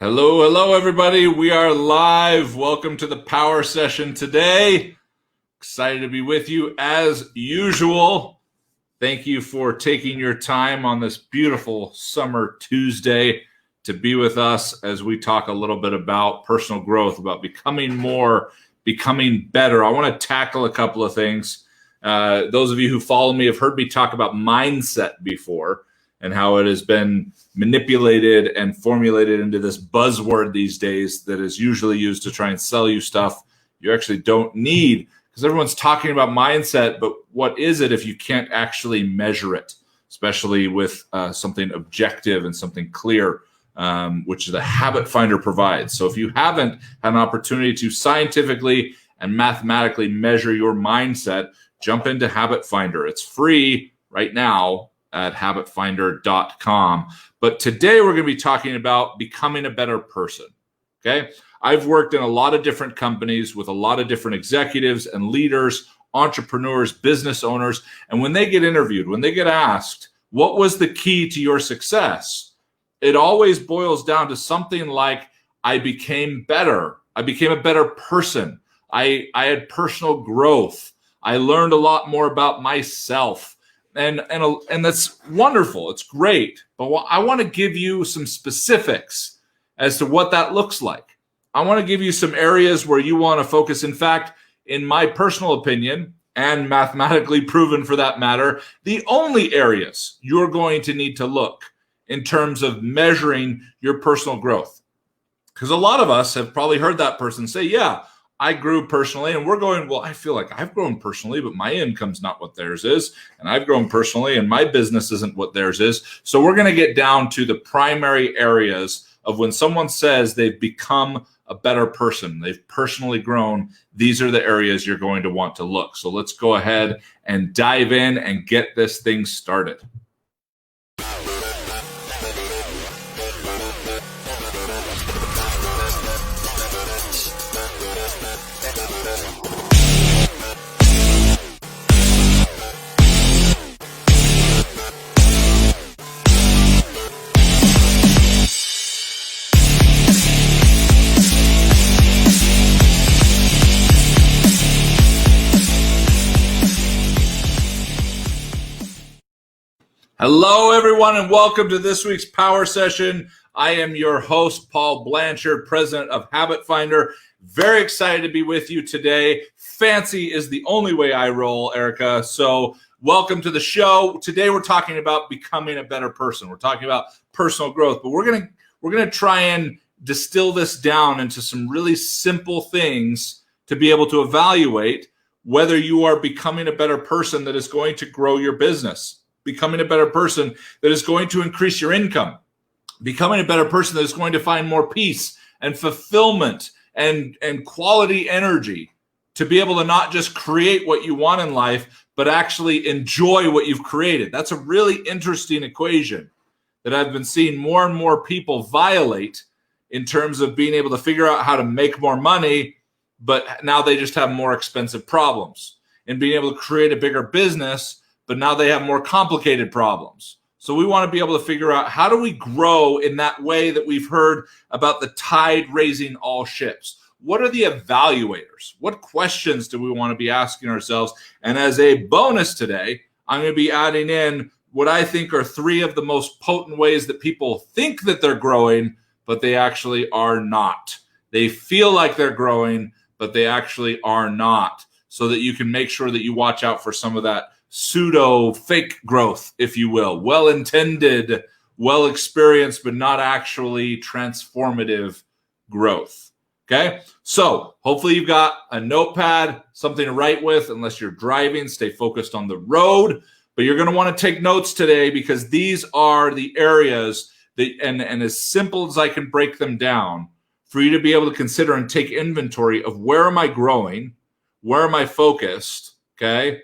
Hello, hello, everybody. We are live. Welcome to the power session today. Excited to be with you as usual. Thank you for taking your time on this beautiful summer Tuesday to be with us as we talk a little bit about personal growth, about becoming more, becoming better. I want to tackle a couple of things. Those of you who follow me have heard me talk about mindset before and how it has been manipulated and formulated into this buzzword these days that is usually used to try and sell you stuff you actually don't need, because everyone's talking about mindset, but what is it if you can't actually measure it, especially with something objective and something clear, which the Habit Finder provides. So if you haven't had an opportunity to scientifically and mathematically measure your mindset, jump into Habit Finder. It's free right now at habitfinder.com. But today we're going to be talking about becoming a better person. Okay. I've worked in a lot of different companies with a lot of different executives and leaders, entrepreneurs, business owners. And when they get interviewed, when they get asked, what was the key to your success? It always boils down to something like, I became better. I became a better person. I had personal growth. I learned a lot more about myself. And that's wonderful. It's great. But I want to give you some specifics as to what that looks like. I want to give you some areas where you want to focus. In fact, in my personal opinion, and mathematically proven for that matter, the only areas you're going to need to look in terms of measuring your personal growth. Because a lot of us have probably heard that person say, yeah, I grew personally, and we're going, well, I feel like I've grown personally, but my income's not what theirs is. And I've grown personally, and my business isn't what theirs is. So we're going to get down to the primary areas of when someone says they've become a better person, they've personally grown. These are the areas you're going to want to look. So let's go ahead and dive in and get this thing started. Hello, everyone, and welcome to this week's Power Session. I am your host, Paul Blanchard, president of Habit Finder. Very excited to be with you today. Fancy is the only way I roll, Erica. So welcome to the show. Today we're talking about becoming a better person. We're talking about personal growth, but we're gonna try and distill this down into some really simple things to be able to evaluate whether you are becoming a better person that is going to grow your business. Becoming a better person that is going to increase your income, becoming a better person that is going to find more peace and fulfillment and quality energy to be able to not just create what you want in life, but actually enjoy what you've created. That's a really interesting equation that I've been seeing more and more people violate in terms of being able to figure out how to make more money, but now they just have more expensive problems, and being able to create a bigger business, but now they have more complicated problems. So we want to be able to figure out, how do we grow in that way that we've heard about the tide raising all ships? What are the evaluators? What questions do we want to be asking ourselves? And as a bonus today, I'm going to be adding in what I think are 3 of the most potent ways that people think that they're growing, but they actually are not. They feel like they're growing, but they actually are not, so that you can make sure that you watch out for some of that pseudo fake growth, if you will, well-intended, well-experienced, but not actually transformative growth. Okay. So hopefully you've got a notepad, something to write with. Unless you're driving, stay focused on the road, but you're going to want to take notes today, because these are the areas that, and as simple as I can break them down, for you to be able to consider and take inventory of, where am I growing? Where am I focused? Okay.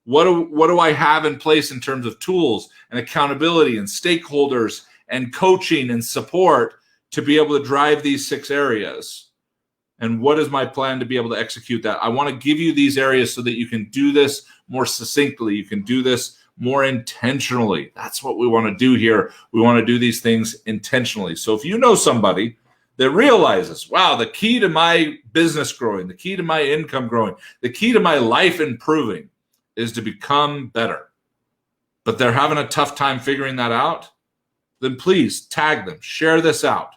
What do I have in place in terms of tools and accountability and stakeholders and coaching and support to be able to drive these 6 areas? And what is my plan to be able to execute that? I want to give you these areas so that you can do this more succinctly. You can do this more intentionally. That's what we want to do here. We want to do these things intentionally. So if you know somebody that realizes, wow, the key to my business growing, the key to my income growing, the key to my life improving is to become better. But they're having a tough time figuring that out, then please tag them, share this out.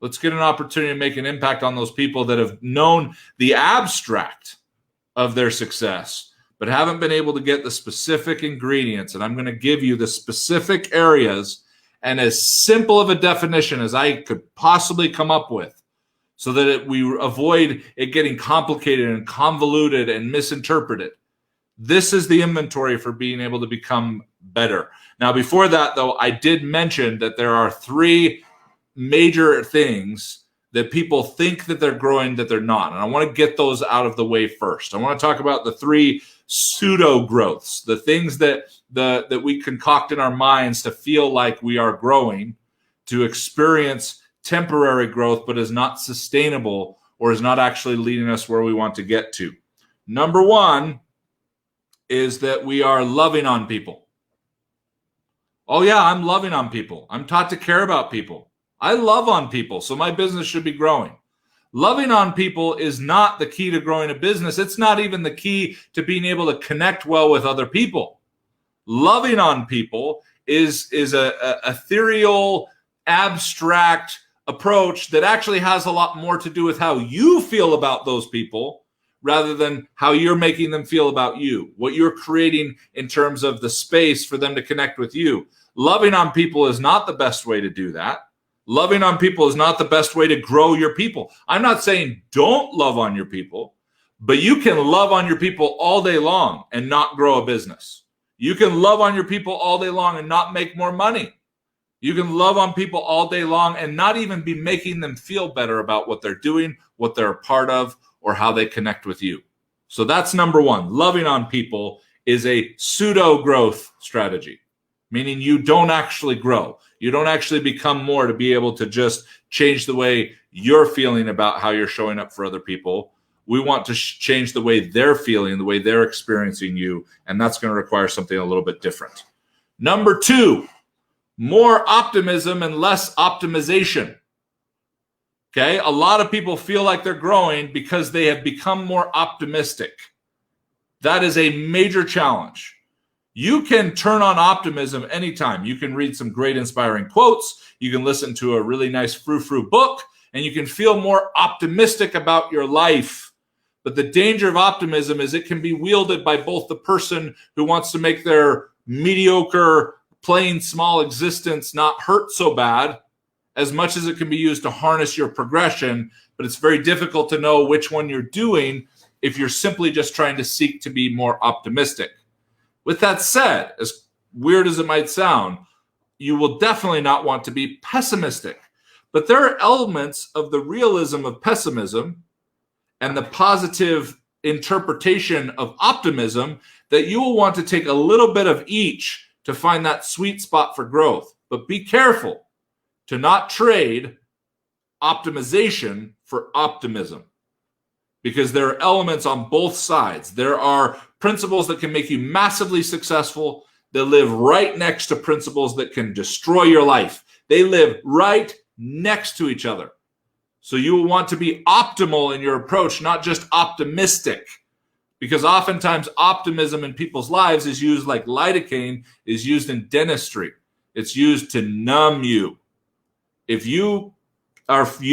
Let's get an opportunity to make an impact on those people that have known the abstract of their success, but haven't been able to get the specific ingredients. And I'm going to give you the specific areas and as simple of a definition as I could possibly come up with so that we avoid it getting complicated and convoluted and misinterpreted. This is the inventory for being able to become better. Now, before that, though, I did mention that there are 3 major things that people think that they're growing that they're not. And I want to get those out of the way first. I want to talk about the 3 pseudo growths, the things that we concoct in our minds to feel like we are growing, to experience temporary growth, but is not sustainable or is not actually leading us where we want to get to. Number 1 is that we are loving on people. Oh yeah, I'm loving on people. I'm taught to care about people. I love on people, so my business should be growing. Loving on people is not the key to growing a business. It's not even the key to being able to connect well with other people. Loving on people is a ethereal, abstract approach that actually has a lot more to do with how you feel about those people rather than how you're making them feel about you, what you're creating in terms of the space for them to connect with you. Loving on people is not the best way to do that. Loving on people is not the best way to grow your people. I'm not saying don't love on your people, but you can love on your people all day long and not grow a business. You can love on your people all day long and not make more money. You can love on people all day long and not even be making them feel better about what they're doing, what they're a part of, or how they connect with you. So that's number 1. Loving on people is a pseudo growth strategy, meaning you don't actually grow. You don't actually become more to be able to just change the way you're feeling about how you're showing up for other people. We want to change the way they're feeling, the way they're experiencing you, and that's going to require something a little bit different. Number 2, more optimism and less optimization. Okay, a lot of people feel like they're growing because they have become more optimistic. That is a major challenge. You can turn on optimism anytime. You can read some great inspiring quotes. You can listen to a really nice frou-frou book, and you can feel more optimistic about your life. But the danger of optimism is it can be wielded by both the person who wants to make their mediocre, plain small existence not hurt so bad, as much as it can be used to harness your progression, but it's very difficult to know which one you're doing if you're simply just trying to seek to be more optimistic. With that said, as weird as it might sound, you will definitely not want to be pessimistic. But there are elements of the realism of pessimism and the positive interpretation of optimism that you will want to take a little bit of each to find that sweet spot for growth. But be careful to not trade optimization for optimism, because there are elements on both sides. There are principles that can make you massively successful that live right next to principles that can destroy your life. They live right next to each other. So you will want to be optimal in your approach, not just optimistic, because oftentimes optimism in people's lives is used like lidocaine is used in dentistry. It's used to numb you. If you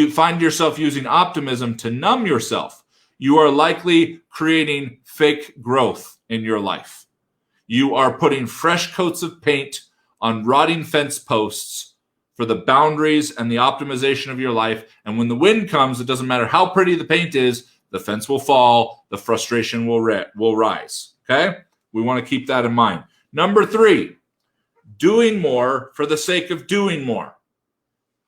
find yourself using optimism to numb yourself, you are likely creating fake growth in your life. You are putting fresh coats of paint on rotting fence posts for the boundaries and the optimization of your life. And when the wind comes, it doesn't matter how pretty the paint is, the fence will fall, the frustration will rise. Okay? We want to keep that in mind. Number 3, doing more for the sake of doing more.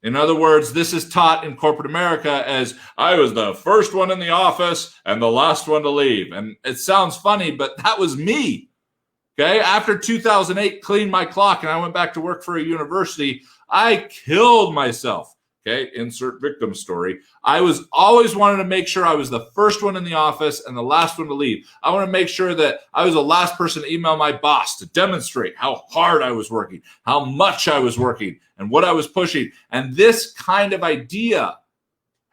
In other words, this is taught in corporate America as I was the first one in the office and the last one to leave. And it sounds funny, but that was me. Okay. After 2008, cleaned my clock and I went back to work for a university, I killed myself. Okay. Insert victim story. I was always wanted to make sure I was the first one in the office and the last one to leave. I want to make sure that I was the last person to email my boss to demonstrate how hard I was working, how much I was working, and what I was pushing. And this kind of idea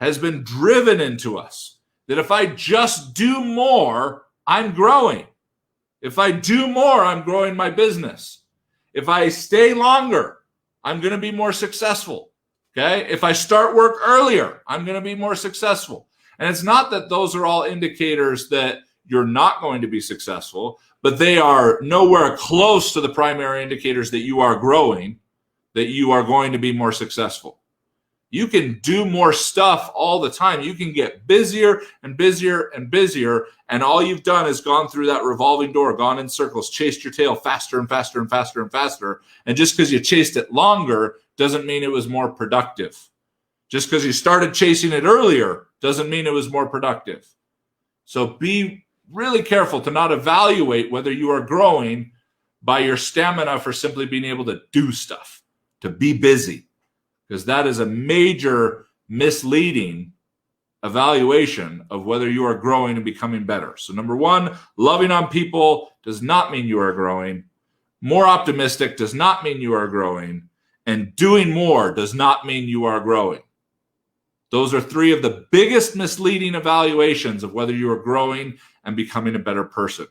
has been driven into us that if I just do more, I'm growing. If I do more, I'm growing my business. If I stay longer, I'm going to be more successful. Okay? If I start work earlier, I'm going to be more successful. And it's not that those are all indicators that you're not going to be successful, but they are nowhere close to the primary indicators that you are growing, that you are going to be more successful. You can do more stuff all the time. You can get busier and busier and busier, and all you've done is gone through that revolving door, gone in circles, chased your tail faster and faster and faster and faster. And just because you chased it longer doesn't mean it was more productive. Just because you started chasing it earlier doesn't mean it was more productive. So be really careful to not evaluate whether you are growing by your stamina for simply being able to do stuff, to be busy. Because that is a major misleading evaluation of whether you are growing and becoming better. So number one, loving on people does not mean you are growing. More optimistic does not mean you are growing. And doing more does not mean you are growing. Those are three of the biggest misleading evaluations of whether you are growing and becoming a better person.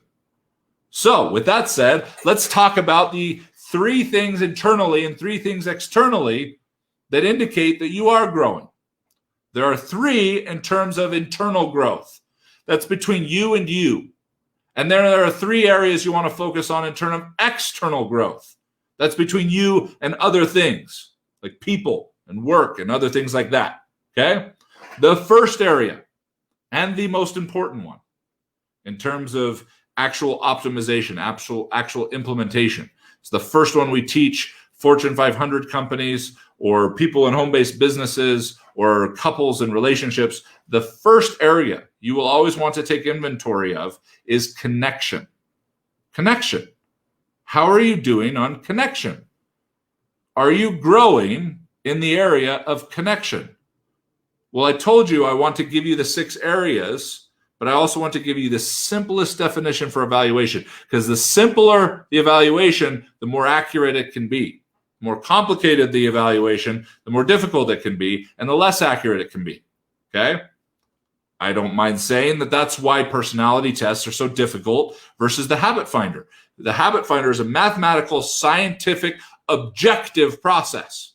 So with that said, let's talk about the three things internally and three things externally that indicate that you are growing. There are three in terms of internal growth. That's between you and you. And then there are three areas you want to focus on in terms of external growth. That's between you and other things, like people and work and other things like that. Okay? The first area, and the most important one, in terms of actual optimization, actual implementation. It's the first one we teach Fortune 500 companies or people in home-based businesses or couples and relationships. The first area you will always want to take inventory of is connection. Connection. How are you doing on connection? Are you growing in the area of connection? Well, I told you I want to give you the 6 areas, but I also want to give you the simplest definition for evaluation, because the simpler the evaluation, the more accurate it can be. The more complicated the evaluation, the more difficult it can be, and the less accurate it can be. Okay? I don't mind saying that that's why personality tests are so difficult versus the Habit Finder. The Habit Finder is a mathematical, scientific, objective process.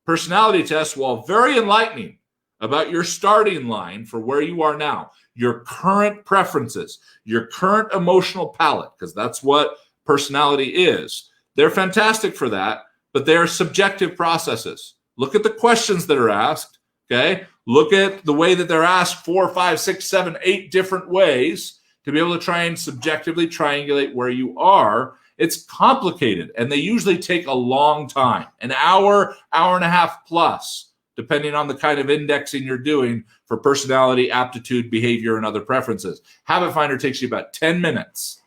Personality tests, while very enlightening about your starting line for where you are now, your current preferences, your current emotional palette, because that's what personality is. They're fantastic for that, but they are subjective processes. Look at the questions that are asked, okay? Look at the way that they're asked 4, 5, 6, 7, 8 different ways to be able to try and subjectively triangulate where you are. It's complicated, and they usually take a long time, an hour, hour and a half plus, depending on the kind of indexing you're doing for personality, aptitude, behavior, and other preferences. Habit Finder takes you about 10 minutes.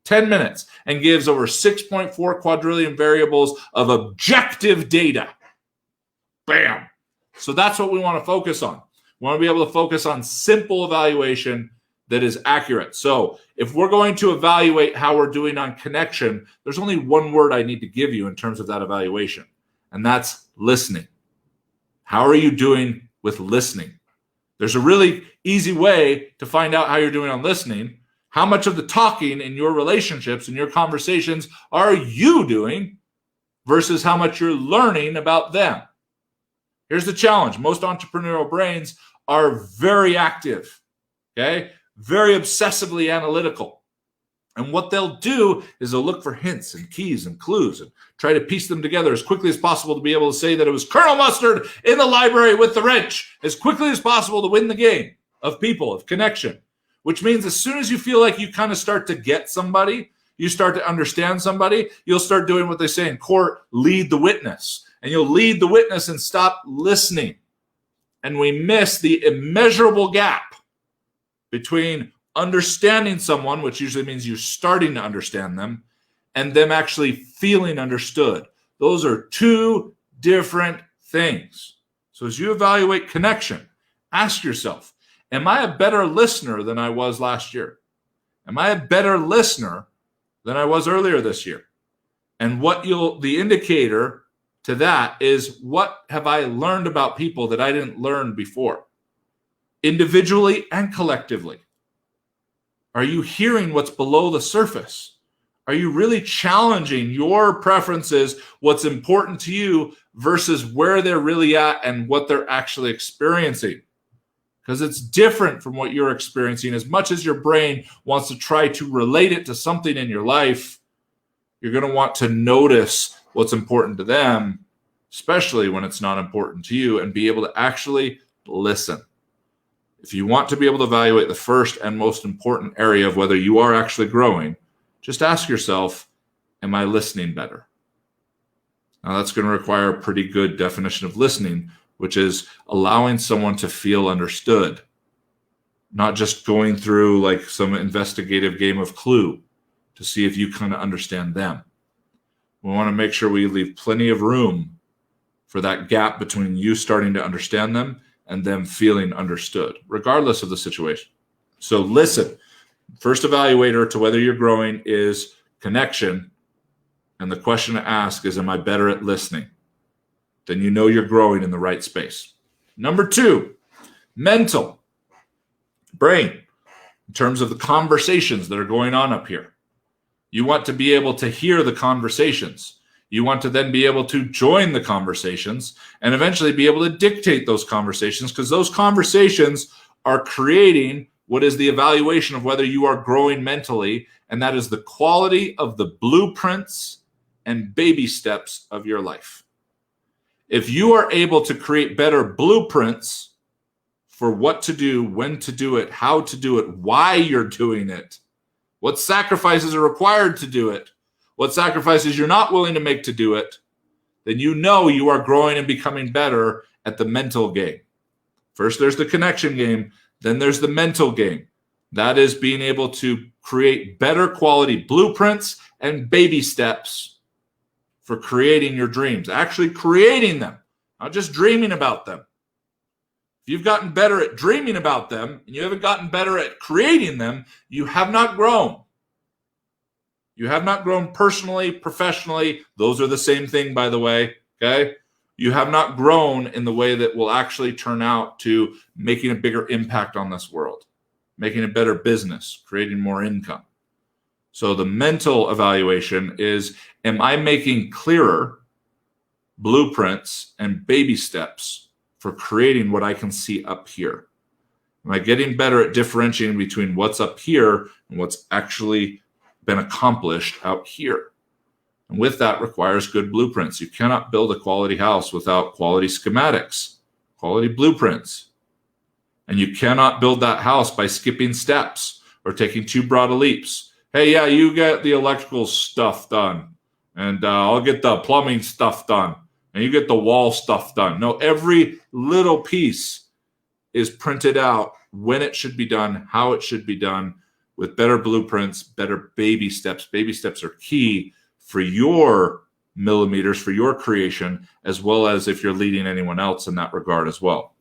10 minutes, and gives over 6.4 quadrillion variables of objective data. Bam. So that's what we want to focus on. We want to be able to focus on simple evaluation that is accurate. So if we're going to evaluate how we're doing on connection, there's only one word I need to give you in terms of that evaluation, and that's listening. How are you doing with listening? There's a really easy way to find out how you're doing on listening. How much of the talking in your relationships and your conversations are you doing versus how much you're learning about them? Here's the challenge. Most entrepreneurial brains are very active, okay? Very obsessively analytical. And what they'll do is they'll look for hints and keys and clues and try to piece them together as quickly as possible to be able to say that it was Colonel Mustard in the library with the wrench as quickly as possible to win the game of people, of connection. Which means as soon as you feel like you kind of start to get somebody, you start to understand somebody, you'll start doing what they say in court, lead the witness. And you'll lead the witness and stop listening. And we miss the immeasurable gap between understanding someone, which usually means you're starting to understand them, and them actually feeling understood. Those are two different things. So as you evaluate connection, ask yourself, am I a better listener than I was last year? Am I a better listener than I was earlier this year? And the indicator to that is, what have I learned about people that I didn't learn before? individually and collectively? Are you hearing what's below the surface? Are you really challenging your preferences, what's important to you versus where they're really at and what they're actually experiencing? Because it's different from what you're experiencing. As much as your brain wants to try to relate it to something in your life, you're going to want to notice what's important to them, especially when it's not important to you, and be able to actually listen. If you want to be able to evaluate the first and most important area of whether you are actually growing, just ask yourself, am I listening better? Now, that's going to require a pretty good definition of listening, which is allowing someone to feel understood, not just going through like some investigative game of Clue to see if you kind of understand them. We want to make sure we leave plenty of room for that gap between you starting to understand them and them feeling understood, regardless of the situation. So listen, first evaluator to whether you're growing is connection. And the question to ask is, am I better at listening? Then you know you're growing in the right space. Number 2, mental, brain, in terms of the conversations that are going on up here. You want to be able to hear the conversations. You want to then be able to join the conversations and eventually be able to dictate those conversations, because those conversations are creating what is the evaluation of whether you are growing mentally, and that is the quality of the blueprints and baby steps of your life. If you are able to create better blueprints for what to do, when to do it, how to do it, why you're doing it, what sacrifices are required to do it, what sacrifices you're not willing to make to do it, then you know you are growing and becoming better at the mental game. First, there's the connection game. Then there's the mental game. That is being able to create better quality blueprints and baby steps for creating your dreams, actually creating them, not just dreaming about them. If you've gotten better at dreaming about them and you haven't gotten better at creating them, you have not grown. You have not grown personally, professionally. Those are the same thing, by the way, okay? You have not grown in the way that will actually turn out to making a bigger impact on this world, making a better business, creating more income. So the mental evaluation is, am I making clearer blueprints and baby steps for creating what I can see up here? Am I getting better at differentiating between what's up here and what's actually been accomplished out here? And with that requires good blueprints. You cannot build a quality house without quality schematics, quality blueprints. And you cannot build that house by skipping steps or taking too broad a leaps. Hey, yeah, you get the electrical stuff done, and I'll get the plumbing stuff done, and you get the wall stuff done. No, every little piece is printed out when it should be done, how it should be done, with better blueprints, better baby steps. Baby steps are key for your millimeters, for your creation, as well as if you're leading anyone else in that regard as well.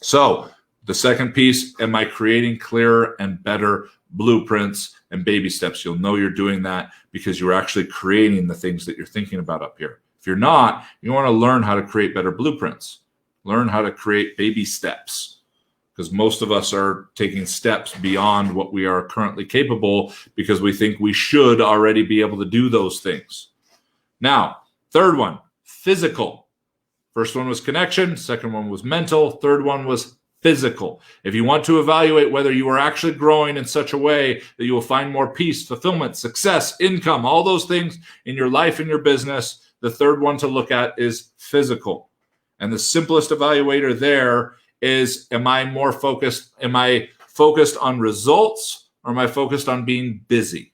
So the second piece, am I creating clearer and better blueprints and baby steps? You'll know you're doing that because you're actually creating the things that you're thinking about up here. If you're not, you want to learn how to create better blueprints, learn how to create baby steps, because most of us are taking steps beyond what we are currently capable because we think we should already be able to do those things. Now, third one, physical. First one was connection. Second one was mental. Third one was physical. If you want to evaluate whether you are actually growing in such a way that you will find more peace, fulfillment, success, income, all those things in your life and your business, the third one to look at is physical. And the simplest evaluator there is, am I focused on results, or am I focused on being busy?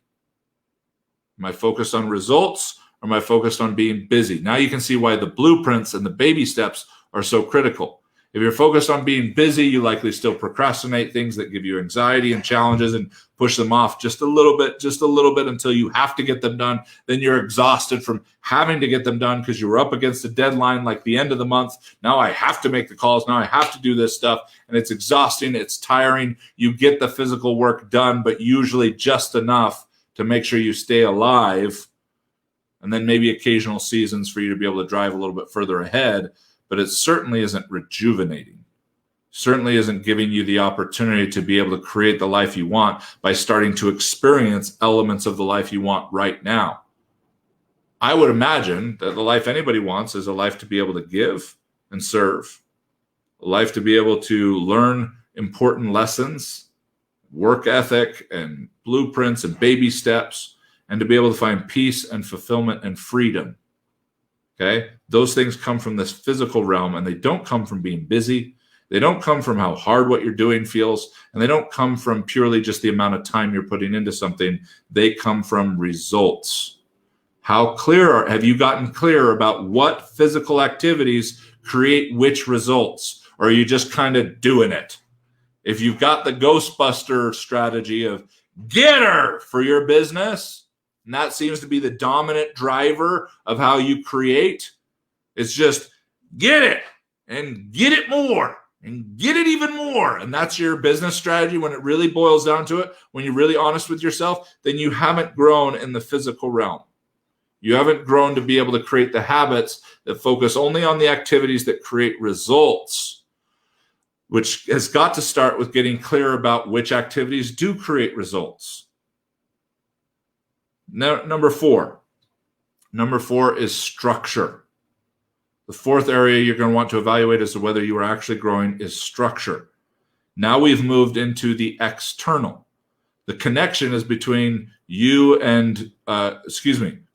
Am I focused on results, or am I focused on being busy? Now you can see why the blueprints and the baby steps are so critical. If you're focused on being busy, you likely still procrastinate things that give you anxiety and challenges and push them off just a little bit until you have to get them done. Then you're exhausted from having to get them done because you were up against a deadline like the end of the month. Now I have to make the calls. Now I have to do this stuff. And it's exhausting. It's tiring. You get the physical work done, but usually just enough to make sure you stay alive. And then maybe occasional seasons for you to be able to drive a little bit further ahead. But it certainly isn't rejuvenating. certainly isn't giving you the opportunity to be able to create the life you want by starting to experience elements of the life you want right now. I would imagine that the life anybody wants is a life to be able to give and serve, a life to be able to learn important lessons, work ethic and blueprints and baby steps, and to be able to find peace and fulfillment and freedom. Okay? Those things come from this physical realm, and they don't come from being busy. They don't come from how hard what you're doing feels, and they don't come from purely just the amount of time you're putting into something. They come from results. How clear have you gotten clear about what physical activities create which results? Or are you just kind of doing it? If you've got the Ghostbuster strategy of get her for your business, and that seems to be the dominant driver of how you create, it's just get it and get it more and get it even more. And that's your business strategy. When it really boils down to it, when you're really honest with yourself, then you haven't grown in the physical realm. You haven't grown to be able to create the habits that focus only on the activities that create results, which has got to start with getting clear about which activities do create results. Now, number four is structure. The fourth area you're going to want to evaluate as to whether you are actually growing is structure. Now we've moved into the external. The connection is between you and,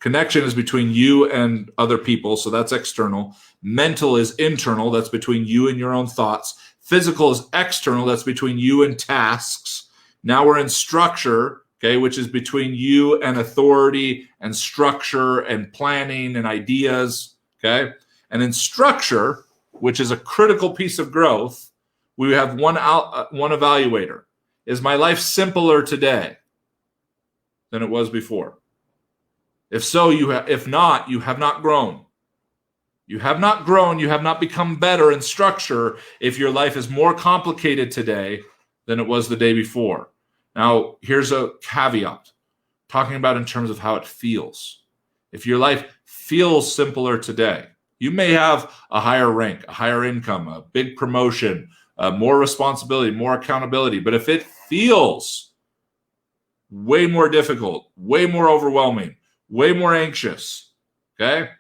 connection is between you and other people. So that's external. Mental is internal. That's between you and your own thoughts. Physical is external. That's between you and tasks. Now we're in structure, okay, which is between you and authority and structure and planning and ideas, okay? And in structure, which is a critical piece of growth, we have one evaluator. Is my life simpler today than it was before? If so, if not, you have not grown. You have not grown. You have not become better in structure if your life is more complicated today than it was the day before. Now, here's a caveat, talking about in terms of how it feels. If your life feels simpler today, you may have a higher rank, a higher income, a big promotion, more responsibility, more accountability. But if it feels way more difficult, way more overwhelming, way more anxious, okay,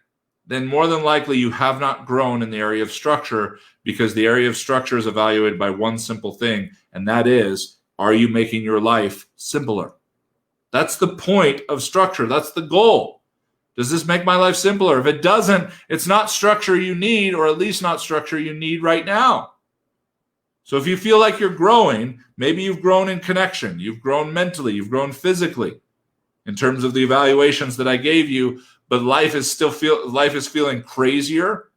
then more than likely you have not grown in the area of structure, because the area of structure is evaluated by one simple thing, and that is, are you making your life simpler? That's the point of structure. That's the goal. Does this make my life simpler? If it doesn't, it's not structure you need, or at least not structure you need right now. So if you feel like you're growing, maybe you've grown in connection, you've grown mentally, you've grown physically in terms of the evaluations that I gave you, but life is feeling crazier.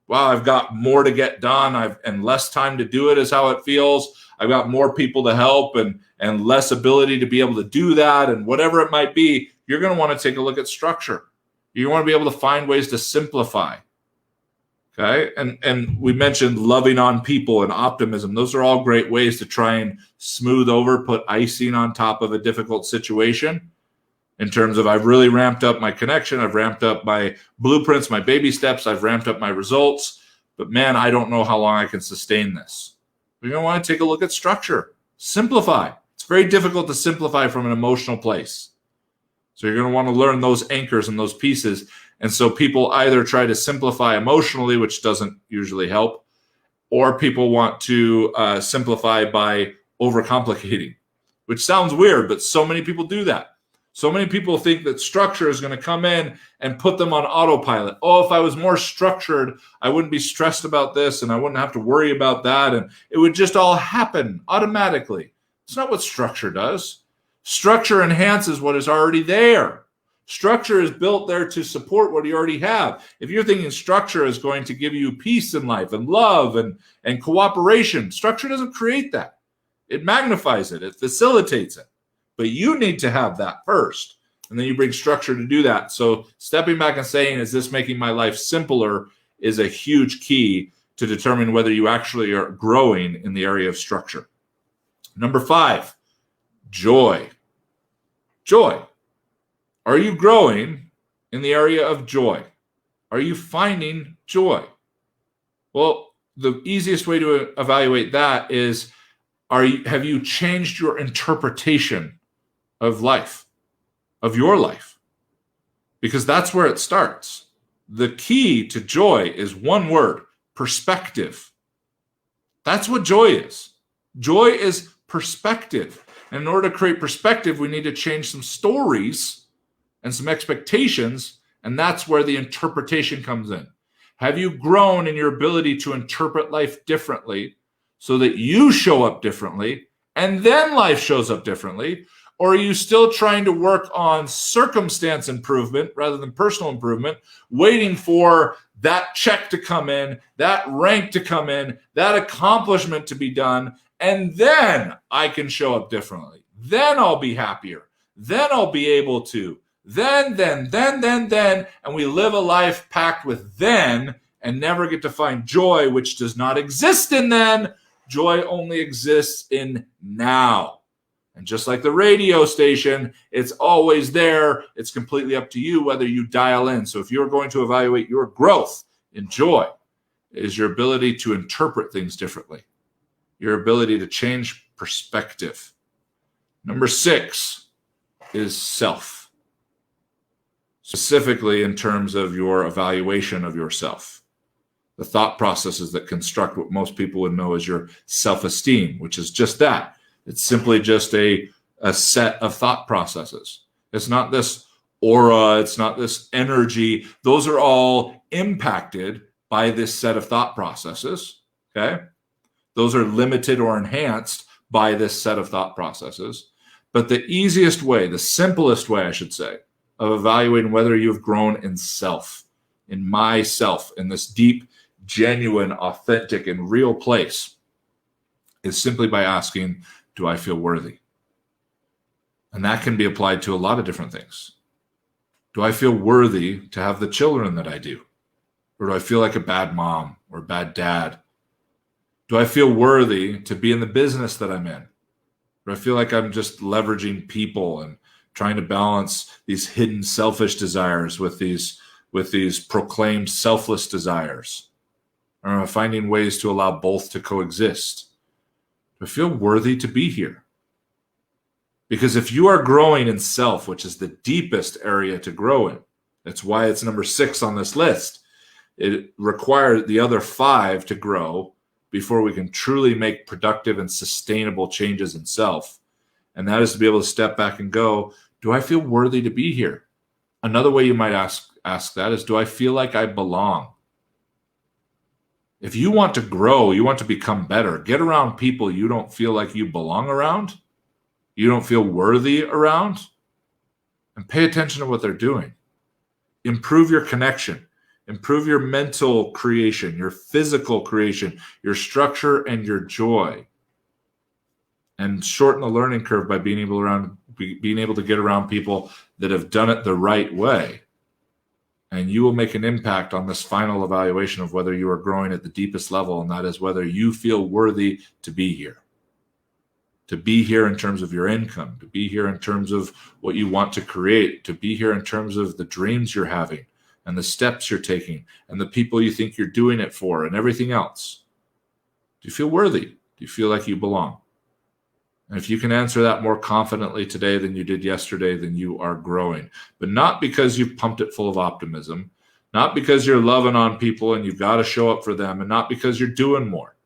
Wow, I've got more to get done, and less time to do it is how it feels. I've got more people to help and less ability to be able to do that, and whatever it might be, you're going to want to take a look at structure. You want to be able to find ways to simplify. Okay, and we mentioned loving on people and optimism. Those are all great ways to try and smooth over, put icing on top of a difficult situation. In terms of, I've really ramped up my connection, I've ramped up my blueprints, my baby steps, I've ramped up my results, but man, I don't know how long I can sustain this. We're going to want to take a look at structure. Simplify. It's very difficult to simplify from an emotional place. So you're going to want to learn those anchors and those pieces. And so people either try to simplify emotionally, which doesn't usually help, or people want to simplify by overcomplicating, which sounds weird, but so many people do that. So many people think that structure is going to come in and put them on autopilot. Oh, if I was more structured, I wouldn't be stressed about this and I wouldn't have to worry about that. And it would just all happen automatically. It's not what structure does. Structure enhances what is already there. Structure is built there to support what you already have. If you're thinking structure is going to give you peace in life and love and cooperation, structure doesn't create that. It magnifies it. It facilitates it. But you need to have that first, and then you bring structure to do that. So stepping back and saying, is this making my life simpler, is a huge key to determine whether you actually are growing in the area of structure. Number 5, joy. Joy. Are you growing in the area of joy? Are you finding joy? Well, the easiest way to evaluate that is, have you changed your interpretation of life, of your life? Because that's where it starts. The key to joy is one word: perspective. That's what joy is. Joy is perspective. And in order to create perspective, we need to change some stories and some expectations, and that's where the interpretation comes in. Have you grown in your ability to interpret life differently so that you show up differently and then life shows up differently? Or are you still trying to work on circumstance improvement rather than personal improvement, waiting for that check to come in, that rank to come in, that accomplishment to be done, and then I can show up differently? Then I'll be happier. Then I'll be able to. Then, and we live a life packed with then and never get to find joy, which does not exist in then. Joy only exists in now. And just like the radio station, it's always there. It's completely up to you whether you dial in. So if you're going to evaluate your growth in joy, it is your ability to interpret things differently, your ability to change perspective. Number 6 is self, specifically in terms of your evaluation of yourself. The thought processes that construct what most people would know as your self-esteem, which is just that. It's simply just a set of thought processes. It's not this aura. It's not this energy. Those are all impacted by this set of thought processes, okay? Those are limited or enhanced by this set of thought processes. But the easiest way, the simplest way, I should say, of evaluating whether you've grown in self, in myself, in this deep, genuine, authentic, and real place, is simply by asking, do I feel worthy? And that can be applied to a lot of different things. Do I feel worthy to have the children that I do? Or do I feel like a bad mom or a bad dad? Do I feel worthy to be in the business that I'm in? Or I feel like I'm just leveraging people and trying to balance these hidden selfish desires with these proclaimed selfless desires? Or am I finding ways to allow both to coexist? Do I feel worthy to be here? Because if you are growing in self, which is the deepest area to grow in, that's why it's number 6 on this list. It requires the other 5 to grow before we can truly make productive and sustainable changes in self. And that is to be able to step back and go, do I feel worthy to be here? Another way you might ask that is, do I feel like I belong? If you want to grow, you want to become better, get around people you don't feel like you belong around, you don't feel worthy around, and pay attention to what they're doing. Improve your connection, improve your mental creation, your physical creation, your structure, and your joy. And shorten the learning curve by being able to get around people that have done it the right way. And you will make an impact on this final evaluation of whether you are growing at the deepest level, and that is whether you feel worthy to be here. To be here in terms of your income, to be here in terms of what you want to create, to be here in terms of the dreams you're having and the steps you're taking and the people you think you're doing it for and everything else. Do you feel worthy? Do you feel like you belong? And if you can answer that more confidently today than you did yesterday, then you are growing. But not because you've pumped it full of optimism, not because you're loving on people and you've got to show up for them, and not because you're doing more,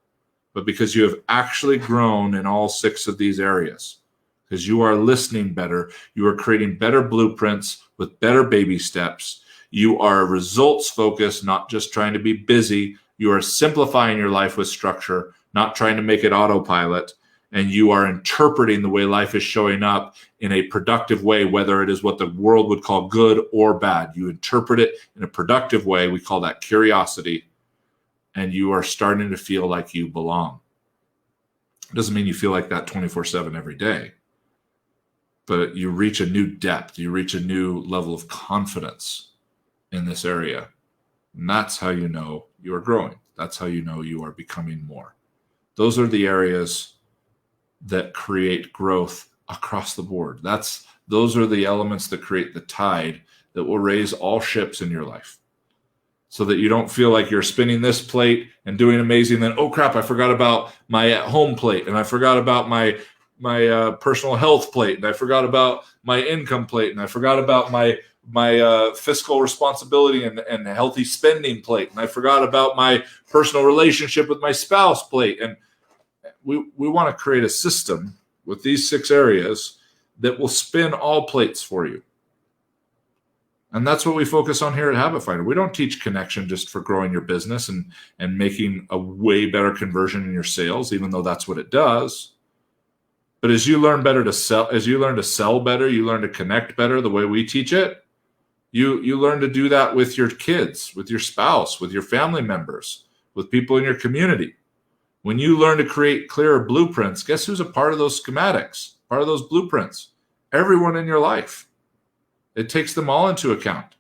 but because you have actually grown in all 6 of these areas. Because you are listening better, you are creating better blueprints with better baby steps. You are results focused, not just trying to be busy. You are simplifying your life with structure, not trying to make it autopilot. And you are interpreting the way life is showing up in a productive way, whether it is what the world would call good or bad. You interpret it in a productive way. We call that curiosity. And you are starting to feel like you belong. It doesn't mean you feel like that 24/7 every day. But you reach a new depth. You reach a new level of confidence in this area. And that's how you know you are growing. That's how you know you are becoming more. Those are the areas that create growth across the board. Those are the elements that create the tide that will raise all ships in your life. so that you don't feel like you're spinning this plate and doing amazing. Then, oh crap, I forgot about my at-home plate, and I forgot about my personal health plate, and I forgot about my income plate, and I forgot about my fiscal responsibility and healthy spending plate, and I forgot about my personal relationship with my spouse plate. And we want to create a system with these 6 areas that will spin all plates for you. And that's what we focus on here at Habit Finder. We don't teach connection just for growing your business and making a way better conversion in your sales, even though that's what it does. But as you learn better to sell, as you learn to sell better, you learn to connect better the way we teach it. You learn to do that with your kids, with your spouse, with your family members, with people in your community. When you learn to create clearer blueprints, guess who's a part of those schematics, part of those blueprints? Everyone in your life. It takes them all into account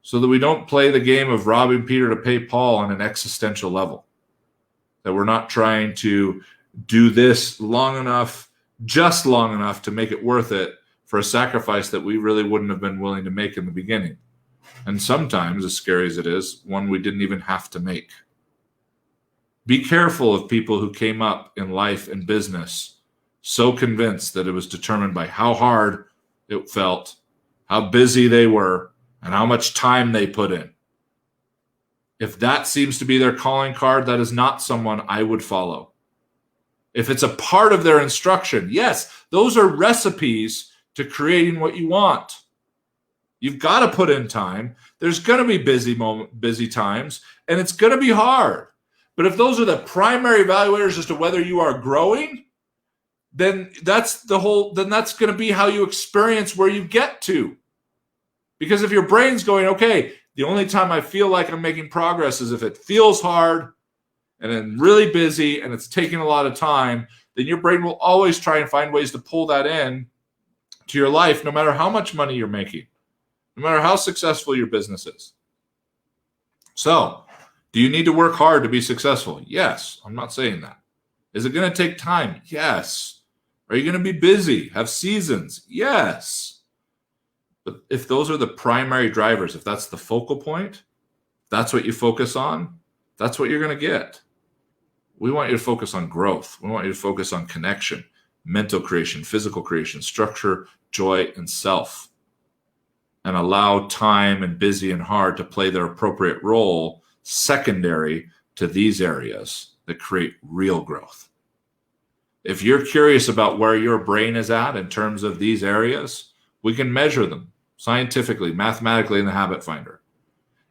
so that we don't play the game of robbing Peter to pay Paul on an existential level, that we're not trying to do this long enough, just long enough to make it worth it for a sacrifice that we really wouldn't have been willing to make in the beginning. And sometimes, as scary as it is, one we didn't even have to make. Be careful of people who came up in life and business so convinced that it was determined by how hard it felt, how busy they were, and how much time they put in. If that seems to be their calling card, that is not someone I would follow. If it's a part of their instruction, yes, those are recipes to creating what you want. You've got to put in time. There's going to be busy times, and it's going to be hard. But if those are the primary evaluators as to whether you are growing, then that's going to be how you experience where you get to. Because if your brain's going, okay, the only time I feel like I'm making progress is if it feels hard and I'm really busy and it's taking a lot of time, then your brain will always try and find ways to pull that in to your life, no matter how much money you're making, no matter how successful your business is. So, do you need to work hard to be successful? Yes, I'm not saying that. Is it going to take time? Yes. Are you going to be busy? Have seasons? Yes. But if those are the primary drivers, if that's the focal point, that's what you focus on, that's what you're going to get. We want you to focus on growth. We want you to focus on connection, mental creation, physical creation, structure, joy, and self. And allow time and busy and hard to play their appropriate role secondary to these areas that create real growth. If you're curious about where your brain is at in terms of these areas, we can measure them scientifically, mathematically in the Habit Finder.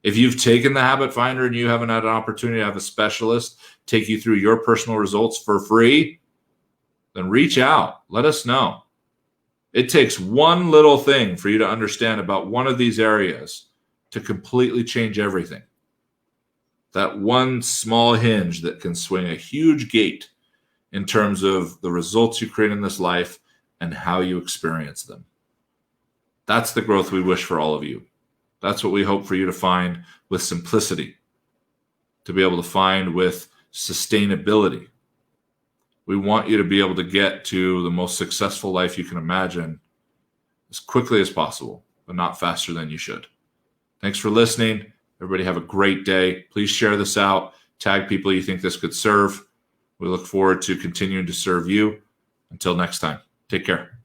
If you've taken the Habit Finder and you haven't had an opportunity to have a specialist take you through your personal results for free, then reach out. Let us know. It takes one little thing for you to understand about one of these areas to completely change everything. That one small hinge that can swing a huge gate in terms of the results you create in this life and how you experience them. That's the growth we wish for all of you. That's what we hope for you to find with simplicity, to be able to find with sustainability. We want you to be able to get to the most successful life you can imagine as quickly as possible, but not faster than you should. Thanks for listening. Everybody have a great day. Please share this out. Tag people you think this could serve. We look forward to continuing to serve you. Until next time, take care.